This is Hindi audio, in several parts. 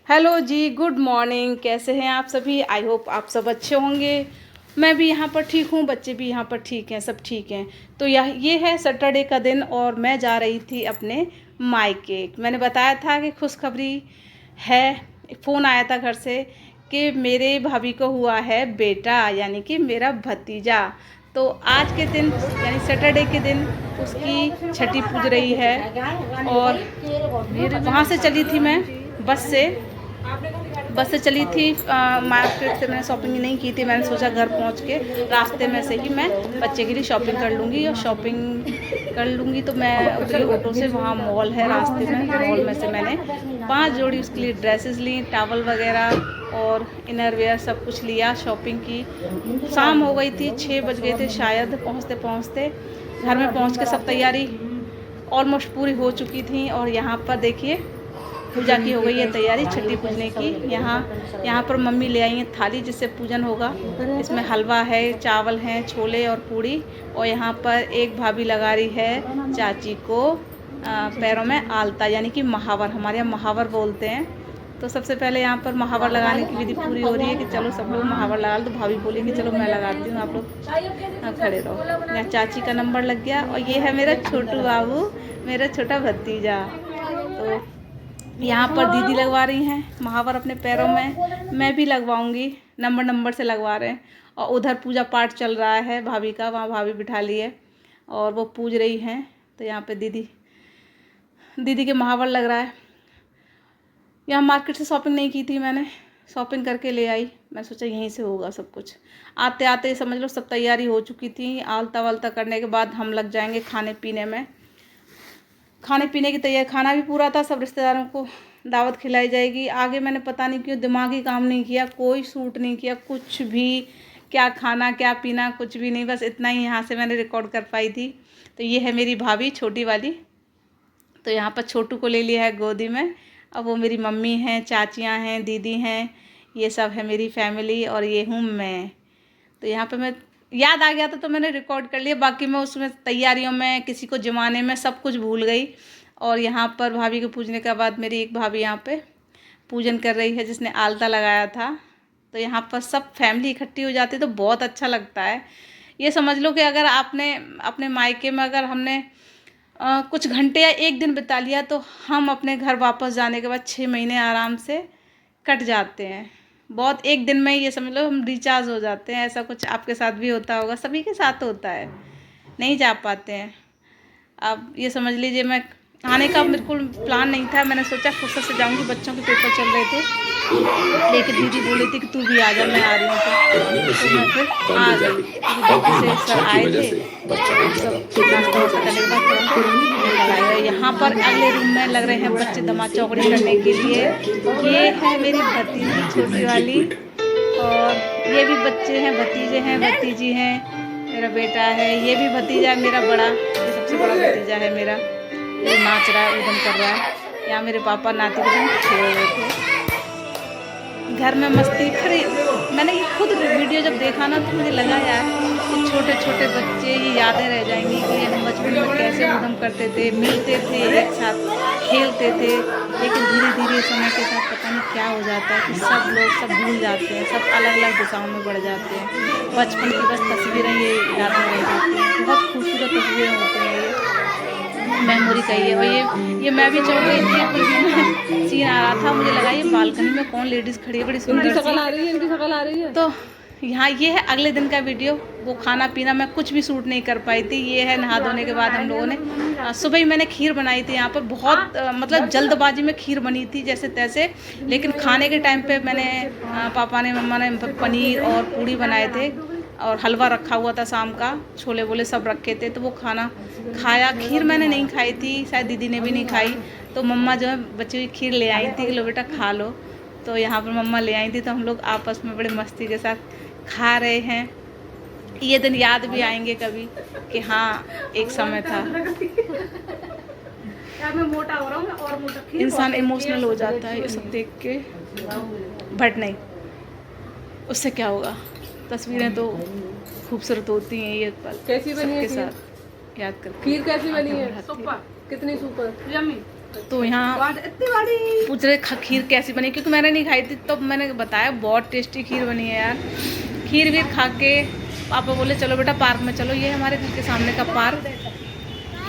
हेलो जी, गुड मॉर्निंग। कैसे हैं आप सभी? आई होप आप सब अच्छे होंगे। मैं भी यहाँ पर ठीक हूँ, बच्चे भी यहाँ पर ठीक हैं, सब ठीक हैं। तो ये है सैटरडे का दिन और मैं जा रही थी अपने मायके। मैंने बताया था कि खुशखबरी है। फ़ोन आया था घर से कि मेरे भाभी को हुआ है बेटा, यानी कि मेरा भतीजा। तो आज के दिन यानी सैटरडे के दिन उसकी छठी पूज रही है। और वहाँ से चली थी मैं बस से चली थी। मार्केट से मैंने शॉपिंग नहीं की थी। मैंने सोचा घर पहुंच के रास्ते में से ही मैं बच्चे के लिए शॉपिंग कर लूँगी, और शॉपिंग कर लूँगी तो मैं उतरी ऑटो से। वहाँ मॉल है रास्ते में, मॉल में से मैंने 5 जोड़ी उसके लिए ड्रेसेस ली, टॉवल वगैरह और इनरवेयर सब कुछ लिया, शॉपिंग की। शाम हो गई थी, 6 बज गए थे शायद पहुँचते पहुँचते। घर में पहुँच के सब तैयारी ऑलमोस्ट पूरी हो चुकी थी। और यहाँ पर देखिए पूजा की हो गई है तैयारी छठी पूजने की। यहाँ पर मम्मी ले आई हैं थाली जिससे पूजन होगा। इसमें हलवा है, चावल हैं, छोले और पूड़ी। और यहाँ पर एक भाभी लगा रही है चाची को पैरों में आलता, यानी कि महावर, हमारे यहाँ महावर बोलते हैं। तो सबसे पहले यहाँ पर महावर लगाने की विधि पूरी हो रही है कि चलो सब लोग महावर लगा लो। तो भाभी बोली कि चलो मैं लगाती हूँ, आप लोग खड़े रहो। यहाँ चाची का नंबर लग गया। और ये है मेरा छोटू बाबू, मेरा छोटा भतीजा। तो यहाँ पर दीदी लगवा रही हैं महावर अपने पैरों में, मैं भी लगवाऊंगी। नंबर से लगवा रहे हैं। और उधर पूजा पाठ चल रहा है भाभी का, वहाँ भाभी बिठा ली है और वो पूज रही हैं। तो यहाँ पे दीदी के महावर लग रहा है। यहाँ मार्केट से शॉपिंग नहीं की थी मैंने, शॉपिंग करके ले आई। मैं सोचा यहीं से होगा सब कुछ। आते आते समझ लो सब तैयारी हो चुकी थी। आलता वालता करने के बाद हम लग जाएंगे खाने पीने में। खाने पीने की तैयारी, खाना भी पूरा था, सब रिश्तेदारों को दावत खिलाई जाएगी। आगे मैंने पता नहीं क्यों दिमागी काम नहीं किया, कोई शूट नहीं किया, कुछ भी। क्या खाना क्या पीना कुछ भी नहीं, बस इतना ही यहाँ से मैंने रिकॉर्ड कर पाई थी। तो ये है मेरी भाभी छोटी वाली। तो यहाँ पर छोटू को ले लिया है गोदी में। अब वो मेरी मम्मी हैं, चाचियाँ हैं, दीदी हैं, ये सब है मेरी फैमिली। और ये हूँ मैं। तो यहाँ पे मैं याद आ गया था तो मैंने रिकॉर्ड कर लिया। बाकी मैं उसमें तैयारियों में किसी को जमाने में सब कुछ भूल गई। और यहाँ पर भाभी को पूजने के बाद मेरी एक भाभी यहाँ पे पूजन कर रही है जिसने आलता लगाया था। तो यहाँ पर सब फैमिली इकट्ठी हो जाती है तो बहुत अच्छा लगता है। ये समझ लो कि अगर आपने अपने मायके में अगर हमने कुछ घंटे या एक दिन बिता लिया तो हम अपने घर वापस जाने के बाद 6 महीने आराम से कट जाते हैं। बहुत एक दिन में ये समझ लो हम रिचार्ज हो जाते हैं। ऐसा कुछ आपके साथ भी होता होगा, सभी के साथ होता है, नहीं जा पाते हैं। अब ये समझ लीजिए मैं आने का बिल्कुल प्लान नहीं था। मैंने सोचा फुर्सत से जाऊंगी, बच्चों के पेपर चल रहे थे, लेकिन दीदी बोली थी कि तू भी आ जा, मैं आ रही हूँ। तो मैं फिर आ गई क्योंकि दीदी से सर आए थे। सब नाश्ता वास्ता करने के बाद निकल आए। यहाँ पर अगले रूम में लग रहे हैं बच्चे दमा चौकड़ी करने के लिए। ये है मेरी भतीजी छोटी वाली, और ये भी बच्चे हैं, भतीजे हैं, भतीजी हैं, मेरा बेटा है, ये भी भतीजा है मेरा बड़ा, ये सबसे बड़ा भतीजा है मेरा। ये नाच रहा है, उधम कर रहा है। यहाँ मेरे पापा नाती के संग खेल रहे थे। घर में मस्ती खड़ी। मैंने ये खुद वीडियो जब देखा ना तो मुझे लगा यार ये छोटे छोटे बच्चे, ये यादें रह जाएंगी कि हम बचपन में कैसे उधम करते थे, मिलते थे, एक साथ खेलते थे। लेकिन धीरे धीरे समय के साथ पता नहीं क्या हो जाता है कि सब लोग सब भूल जाते हैं, सब अलग अलग दिशाओं में बढ़ जाते हैं। बचपन की बस तस्वीरें ये याद में रह जाती हैं। बहुत खूबसूरत तस्वीरें होती हैं ये, मेमोरी का ही है। और ये मैं भी चल रही थी, कुछ सीन आ रहा था, मुझे लगा ये बालकनी में कौन लेडीज़ खड़ी है, बड़ी सुंदर इनकी शक्ल आ रही है। तो यहाँ ये है अगले दिन का वीडियो। वो खाना पीना मैं कुछ भी शूट नहीं कर पाई थी। ये है नहा धोने के बाद हम लोगों ने सुबह ही मैंने खीर बनाई थी। यहाँ पर बहुत मतलब जल्दबाजी में खीर बनी थी जैसे तैसे। लेकिन खाने के टाइम पे मैंने पापा ने मम्मा ने पनीर और पूड़ी बनाए थे, और हलवा रखा हुआ था शाम का, छोले वोले सब रखे थे। तो वो खाना खाया। खीर मैंने नहीं खाई थी, शायद दीदी ने भी नहीं खाई। तो मम्मा जो है बच्ची हुई खीर ले आई थी कि लो बेटा खा लो। तो यहाँ पर मम्मा ले आई थी तो हम लोग आपस में बड़े मस्ती के साथ खा रहे हैं। ये दिन याद भी आएंगे कभी कि हाँ एक समय था। मैं मोटा हो रहा हूँ और मोटा। इंसान इमोशनल हो जाता है ये सब देख के, बट नहीं, उससे क्या होगा। तस्वीरें तो खूबसूरत होती हैं, ये पल कैसी बनी है सबके साथ याद कर। खीर कैसी बनी है? सुपर, कितनी सुपर, यम्मी। तो यहाँ पूछ रहे खीर कैसी बनी, क्योंकि मैंने नहीं खाई थी तो मैंने बताया बहुत टेस्टी खीर बनी है यार। खीर वीर खा के पापा बोले चलो बेटा पार्क में चलो। ये हमारे घर के सामने का पार्क।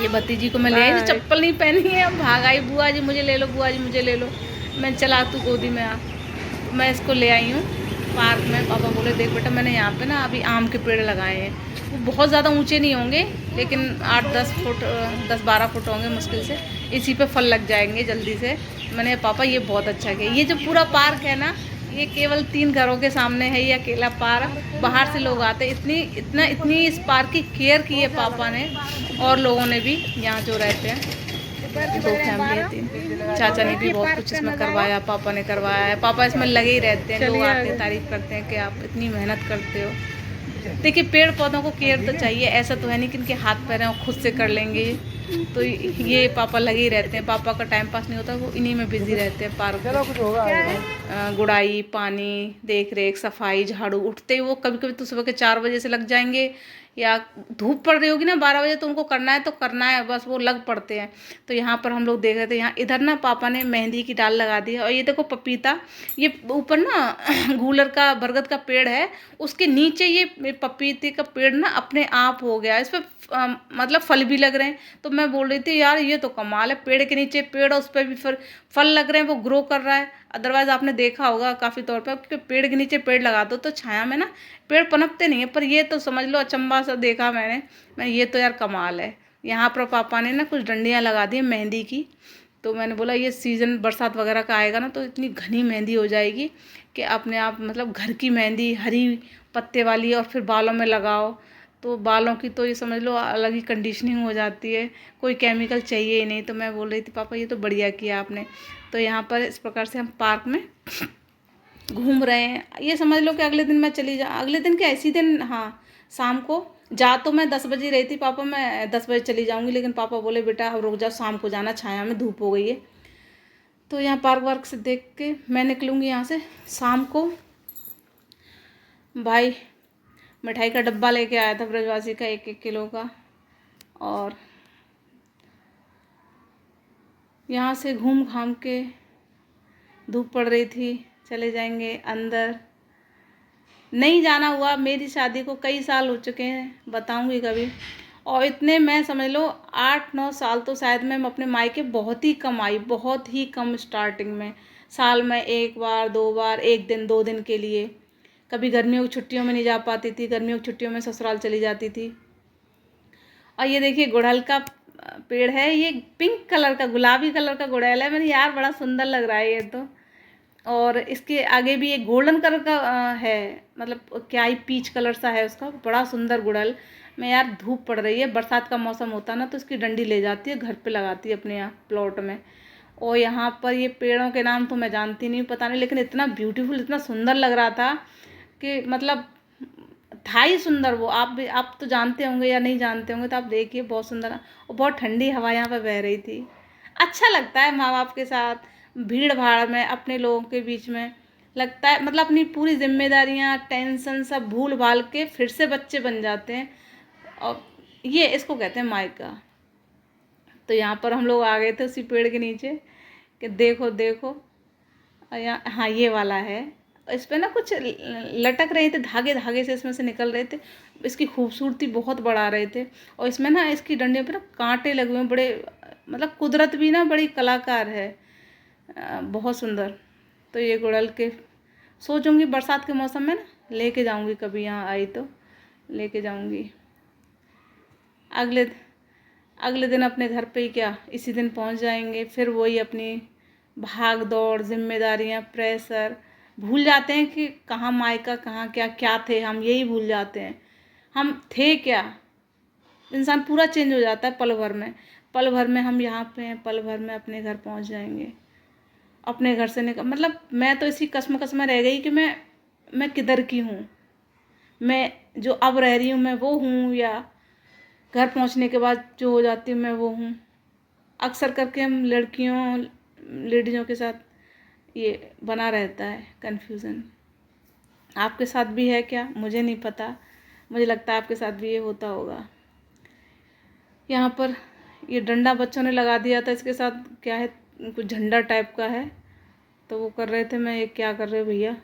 ये भतीजी को मैं ले आई, चप्पल नहीं पहनी है, भाग आई, बुआ जी मुझे ले लो, बुआ जी मुझे ले लो। मैं चला तू गोदी में आ। मैं इसको ले आई हूँ पार्क में। पापा बोले देख बेटा मैंने यहाँ पे ना अभी आम के पेड़ लगाए हैं, वो बहुत ज़्यादा ऊंचे नहीं होंगे लेकिन 8-10 फुट 10-12 फुट होंगे मुश्किल से, इसी पे फल लग जाएंगे जल्दी से। मैंने पापा ये बहुत अच्छा किया। ये जो पूरा पार्क है ना, ये केवल 3 घरों के सामने है, ये अकेला पार्क। बाहर से लोग आते, इतनी इस पार्क की केयर की है पापा ने और लोगों ने भी, यहाँ जो रहते हैं 2 फैमिली है 3। चाचा ने भी बहुत कुछ इसमें करवाया, पापा ने करवाया है। पापा इसमें लगे ही रहते हैं, लोग आते हैं तारीफ करते हैं कि आप इतनी मेहनत करते हो। देखिए पेड़ पौधों को केयर तो चाहिए, ऐसा तो है नहीं कि इनके हाथ पैर हैं वो खुद से कर लेंगे। तो ये पापा लगे ही रहते हैं, पापा का टाइम पास नहीं होता, वो इन्हीं में बिजी रहते हैं। पार्क गुड़ाई, पानी, देख रेख, सफाई, झाड़ू, उठते ही वो कभी कभी तो सुबह के 4 बजे से लग जाएंगे, या धूप पड़ रही होगी ना 12 बजे तो उनको करना है तो करना है, बस वो लग पड़ते हैं। तो यहाँ पर हम लोग देख रहे थे, यहाँ इधर ना पापा ने मेहंदी की डाल लगा दी है। और ये देखो पपीता, ये ऊपर ना गूलर का बरगद का पेड़ है, उसके नीचे ये पपीते का पेड़ ना अपने आप हो गया, इस पर मतलब फल भी लग रहे हैं। तो मैं बोल रही थी यार ये तो कमाल है, पेड़ के नीचे पेड़ और उस पर भी फिर फल लग रहे हैं, वो ग्रो कर रहा है। अदरवाइज आपने देखा होगा काफ़ी तौर पर कि पेड़ के नीचे पेड़ लगा दो तो छाया में ना पेड़ पनपते नहीं है, पर ये तो समझ लो अचंभा सा देखा मैं ये तो यार कमाल है। यहाँ पर पापा ने ना कुछ डंडियाँ लगा दी मेहंदी की। तो मैंने बोला ये सीज़न बरसात वगैरह का आएगा ना तो इतनी घनी मेहंदी हो जाएगी कि अपने आप मतलब घर की मेहंदी हरी पत्ते वाली, और फिर बालों में लगाओ तो बालों की तो ये समझ लो अलग ही कंडीशनिंग हो जाती है, कोई केमिकल चाहिए ही नहीं। तो मैं बोल रही थी पापा ये तो बढ़िया किया आपने। तो यहाँ पर इस प्रकार से हम पार्क में घूम रहे हैं। ये समझ लो कि अगले दिन मैं चली अगले दिन क्या इसी दिन, हाँ शाम को जा तो मैं 10 बजे रही थी, पापा मैं 10 बजे चली जाऊंगी, लेकिन पापा बोले बेटा अब रुक जाओ, शाम को जाना, छाया में धूप हो गई है। तो यहाँ पार्क वार्क से देख के मैं निकलूँगी यहाँ से शाम को। भाई मिठाई का डब्बा लेके आया था ब्रजवासी का 1-1 किलो का। और यहाँ से घूम घाम के धूप पड़ रही थी, चले जाएंगे अंदर। नहीं जाना हुआ, मेरी शादी को कई साल हो चुके हैं, बताऊंगी कभी। और इतने मैं समझ लो 8-9 साल तो शायद मैं अपने मायके बहुत ही कम आई, बहुत ही कम। स्टार्टिंग में साल में 1 बार 2 बार, 1 दिन 2 दिन के लिए। कभी गर्मियों की छुट्टियों में नहीं जा पाती थी, गर्मियों की छुट्टियों में ससुराल चली जाती थी। और ये देखिए गुड़हल का पेड़ है, ये पिंक कलर का गुलाबी कलर का गुड़हल है। मैंने यार बड़ा सुंदर लग रहा है ये तो। और इसके आगे भी एक गोल्डन कलर का है, मतलब क्या ही पीच कलर सा है उसका, बड़ा सुंदर गुड़हल। मैं यार धूप पड़ रही है, बरसात का मौसम होता ना तो इसकी डंडी ले जाती है घर पे लगाती है अपने यहाँ प्लॉट में। और यहाँ पर ये पेड़ों के नाम तो मैं जानती नहीं, पता नहीं, लेकिन इतना ब्यूटीफुल इतना सुंदर लग रहा था कि मतलब था ही सुंदर वो। आप तो जानते होंगे या नहीं जानते होंगे तो आप देखिए बहुत सुंदर। और बहुत ठंडी हवा यहाँ पर बह रही थी। अच्छा लगता है माँ बाप के साथ भीड़ भाड़ में अपने लोगों के बीच में, लगता है मतलब अपनी पूरी जिम्मेदारियाँ टेंशन सब भूल भाल के फिर से बच्चे बन जाते हैं। और ये इसको कहते हैं मायका। तो यहाँ पर हम लोग आ गए थे उसी पेड़ के नीचे कि देखो देखो यहाँ, हाँ ये वाला है। इस पर ना कुछ लटक रहे थे, धागे धागे से इसमें से निकल रहे थे, इसकी खूबसूरती बहुत बढ़ा रहे थे। और इसमें ना इसकी डंडियों पे ना कांटे लगे हुए बड़े, मतलब कुदरत भी ना बड़ी कलाकार है, बहुत सुंदर। तो ये गुड़हल के सोचूंगी बरसात के मौसम में ना लेके जाऊंगी, कभी यहाँ आई तो लेके जाऊंगी। अगले दिन अपने घर पे ही क्या इसी दिन पहुँच जाएंगे। फिर वही अपनी भाग दौड़, जिम्मेदारियाँ, प्रेशर, भूल जाते हैं कि कहाँ मायका कहाँ क्या क्या थे हम, यही भूल जाते हैं हम थे क्या। इंसान पूरा चेंज हो जाता है पल भर में। पल भर में हम यहाँ पे हैं, पल भर में अपने घर पहुँच जाएंगे। अपने घर से निकल मतलब मैं तो इसी कसम में रह गई कि मैं किधर की हूँ, मैं जो अब रह रही हूँ मैं वो हूँ, या घर पहुँचने के बाद जो हो जाती हूँ मैं वो हूँ। अक्सर करके हम लेडीज़ों के साथ ये बना रहता है कन्फ्यूज़न। आपके साथ भी है क्या मुझे नहीं पता, मुझे लगता है आपके साथ भी ये होता होगा। यहाँ पर ये डंडा बच्चों ने लगा दिया था, इसके साथ क्या है कुछ झंडा टाइप का है, तो वो कर रहे थे। मैं ये क्या कर रहे हो भैया?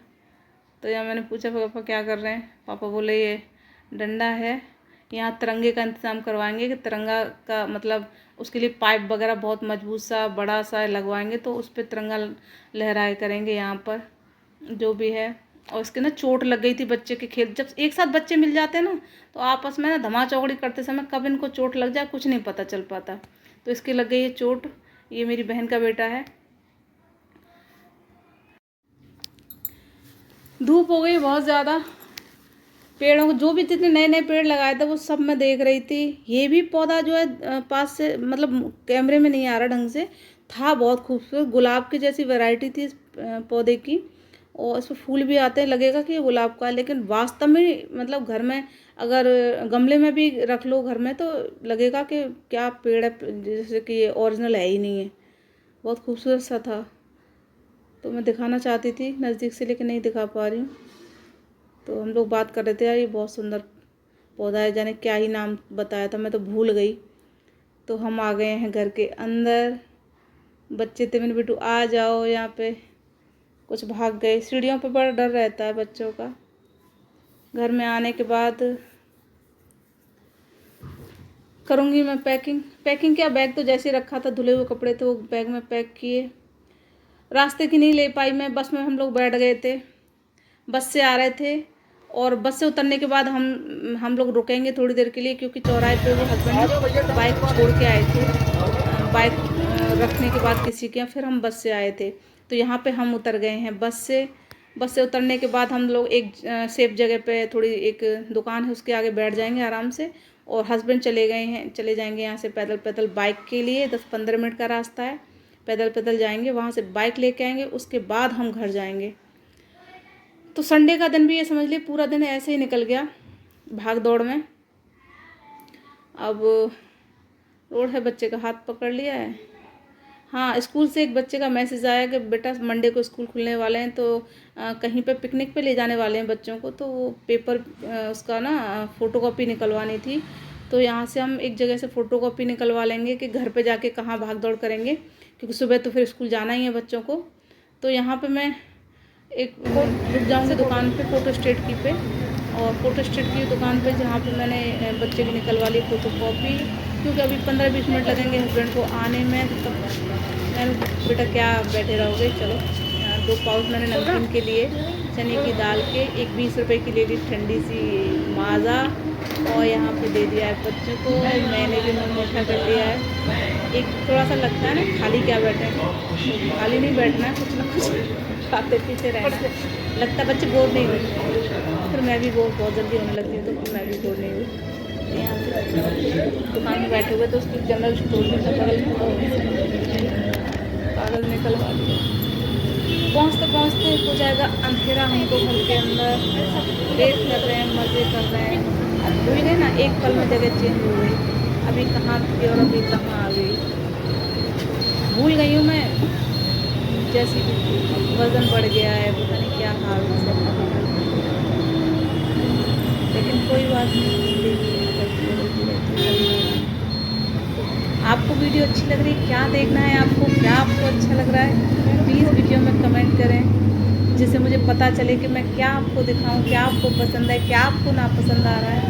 तो यहाँ मैंने पूछा पापा क्या कर रहे हैं? पापा बोले ये डंडा है, यहाँ तिरंगे का इंतज़ाम करवाएंगे कि तिरंगा का मतलब उसके लिए पाइप वगैरह बहुत मजबूत सा बड़ा सा लगवाएंगे, तो उस पर तिरंगा लहराए करेंगे यहाँ पर जो भी है। और इसके ना चोट लग गई थी बच्चे के खेल, जब एक साथ बच्चे मिल जाते हैं ना तो आपस में ना धमा चौकड़ी करते समय कब इनको चोट लग जाए कुछ नहीं पता चल पाता। तो इसकी लग गई है चोट। ये मेरी बहन का बेटा है। धूप हो गई बहुत ज़्यादा, पेड़ों को जो भी जितने नए नए पेड़ लगाए थे वो सब मैं देख रही थी। ये भी पौधा जो है पास से मतलब कैमरे में नहीं आ रहा ढंग से, था बहुत खूबसूरत, गुलाब की जैसी वैरायटी थी इस पौधे की, और इस पर फूल भी आते हैं, लगेगा कि ये गुलाब का है, लेकिन वास्तव में मतलब घर में अगर गमले में भी रख लो घर में तो लगेगा कि क्या पेड़ है, जैसे कि ये ओरिजिनल है ही नहीं है। बहुत खूबसूरत सा था, तो मैं दिखाना चाहती थी नज़दीक से लेकिन नहीं दिखा पा रही हूँ। तो हम लोग बात कर रहे थे यार ये बहुत सुंदर पौधा है, जाने क्या ही नाम बताया था, मैं तो भूल गई। तो हम आ गए हैं घर के अंदर। बच्चे थे, मैंने बेटू आ जाओ यहाँ पे, कुछ भाग गए। सीढ़ियों पे बड़ा डर रहता है बच्चों का। घर में आने के बाद करूँगी मैं पैकिंग क्या, बैग तो जैसे रखा था, धुले हुए कपड़े थे वो बैग में पैक किए। रास्ते की नहीं ले पाई मैं, बस में हम लोग बैठ गए थे, बस से आ रहे थे, और बस से उतरने के बाद हम लोग रुकेंगे थोड़ी देर के लिए, क्योंकि चौराहे पे वो हस्बैंड बाइक छोड़ के आए थे। बाइक रखने के बाद किसी के यहाँ, फिर हम बस से आए थे, तो यहाँ पे हम उतर गए हैं बस से उतरने के बाद हम लोग एक सेफ जगह पे, थोड़ी एक दुकान है उसके आगे बैठ जाएंगे आराम से। और हस्बैंड चले जाएंगे यहाँ से पैदल बाइक के लिए 10-15 मिनट का रास्ता है, पैदल जाएंगे, वहाँ से बाइक लेके आएंगे, उसके बाद हम घर जाएंगे। तो संडे का दिन भी ये समझ लिए पूरा दिन ऐसे ही निकल गया भाग दौड़ में। अब रोड है, बच्चे का हाथ पकड़ लिया है। हाँ, स्कूल से एक बच्चे का मैसेज आया कि बेटा मंडे को स्कूल खुलने वाले हैं, तो कहीं पे पिकनिक पे ले जाने वाले हैं बच्चों को, तो वो पेपर उसका ना फ़ोटोकॉपी निकलवानी थी। तो यहाँ से हम एक जगह से फ़ोटोकॉपी निकलवा लेंगे कि घर पे जाके कहाँ भाग दौड़ करेंगे, क्योंकि सुबह तो फिर स्कूल जाना ही है बच्चों को। तो यहाँ पे मैं एक रुक जाऊँगी दुकान पे, फ़ोटोस्टेट की पे, और फ़ोटोस्टेट की दुकान पे जहाँ पे मैंने बच्चे की निकलवा ली फ़ोटोकॉपी, क्योंकि अभी 15-20 मिनट लगेंगे हस्बैंड को आने में। तो मैंने बेटा क्या बैठे रहोगे, चलो 2 पाउच मैंने नमकीन के लिए चने की दाल के, एक 20 रुपये की ले ली ठंडी सी माज़ा, और यहाँ पे दे दिया है बच्चों को। मैंने भी मुँह मीठा कर दिया है। एक थोड़ा सा लगता है ना खाली क्या बैठे, खाली नहीं बैठना है, कुछ ना कुछ खाते पीते रहना, लगता है बच्चे बोर नहीं होते। फिर मैं भी बहुत जल्दी होने लगती हूँ, तो फिर मैं भी बोर नहीं हुई। यहाँ पे दुकान में बैठे हुए तो उसकी जनरल स्टोर में बगल में कागज़ निकलवा दिया। पहुँचते हो जाएगा अंधेरा हमको घर के अंदर। वेट कर रहे हैं, मज़े कर रहे हैं। अब भूल गए ना, एक पल में जगह चेंज हो गई, अभी कहाँ थी और अभी कहाँ आ गई, भूल गई हूँ मैं। जैसे वज़न बढ़ गया है, पता नहीं क्या हाल है, लेकिन कोई बात नहीं। आपको वीडियो अच्छी लग रही है, क्या देखना है आपको, क्या आपको अच्छा लग रहा है, प्लीज़ वीडियो में कमेंट करें, जिससे मुझे पता चले कि मैं क्या आपको दिखाऊं, क्या आपको पसंद है, क्या आपको नापसंद आ रहा है।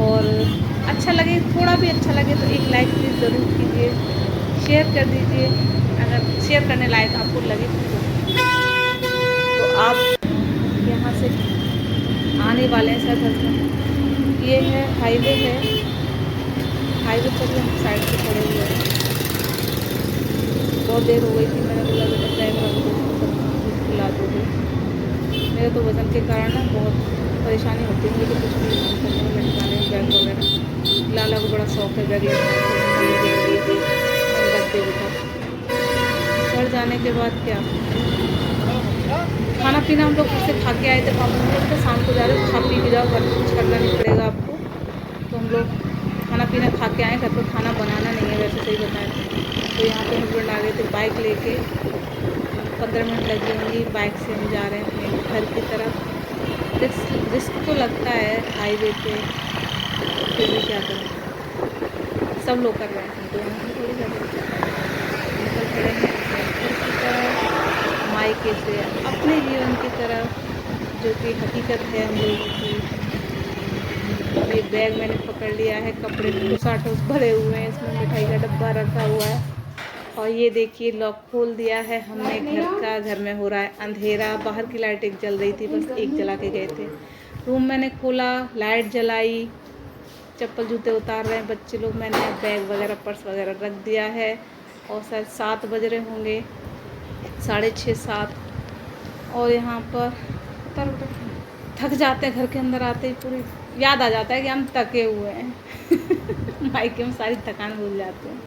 और अच्छा लगे, थोड़ा भी अच्छा लगे तो एक लाइक प्लीज़ ज़रूर कीजिए, शेयर कर दीजिए अगर शेयर करने लायक आपको लगे तो। आप यहाँ से आने वाले हैं शायद हस्बैंड, ये है हाईवे पर भी हम साइड से खड़े हुए हैं। बहुत देर हो गई थी, मैंने बोला बेटा बैग रख दो, सब खिला दोगे। मेरे तो वज़न के कारण ना बहुत परेशानी होती है मुझे, कुछ भी लटकाने में बैग वगैरह। लाला को बड़ा शौक है बैग लटकाने, रख दे बेटा। घर जाने के बाद क्या खाना पीना हम लोग घर से खा के आए थे, पापा हम लोग तो शाम को जा रहे हो, खा पी के जाओ, घर कुछ करना नहीं पड़ेगा आपको। तो हम लोग खाना पीना खा के आए, घर पर खाना बनाना नहीं है वैसे, सही बताएं। तो यहाँ पे हस्बैंड आ गए थे बाइक लेके, 15 मिनट लगी होंगी, बाइक से हम जा रहे हैं अपने घर की तरफ। रिस्क तो लगता है हाईवे पे, फिर भी क्या करें, सब लोग कर रहे हैं, हम तो यहाँ थोड़ी कर रहे हैं। निकल पड़े हैं घर की तरफ, मायके से अपने जीवन की तरफ, जो कि हकीकत है हम लोगों की। ये बैग मैंने पकड़ लिया है, कपड़े ठूस भरे हुए हैं, इसमें मिठाई का डब्बा रखा हुआ है। और ये देखिए लॉक खोल दिया है हमने घर का। घर में हो रहा है अंधेरा, बाहर की लाइट एक जल रही थी, बस एक जला के गए थे। रूम मैंने खोला, लाइट जलाई, चप्पल जूते उतार रहे हैं बच्चे लोग। मैंने बैग वगैरह पर्स वगैरह रख दिया है और शायद 7 बज रहे होंगे, 6:30 7। और यहाँ पर थक जाते हैं, घर के अंदर आते ही पूरी याद आ जाता है कि हम थके हुए हैं मायके में सारी थकान भूल जाते हैं।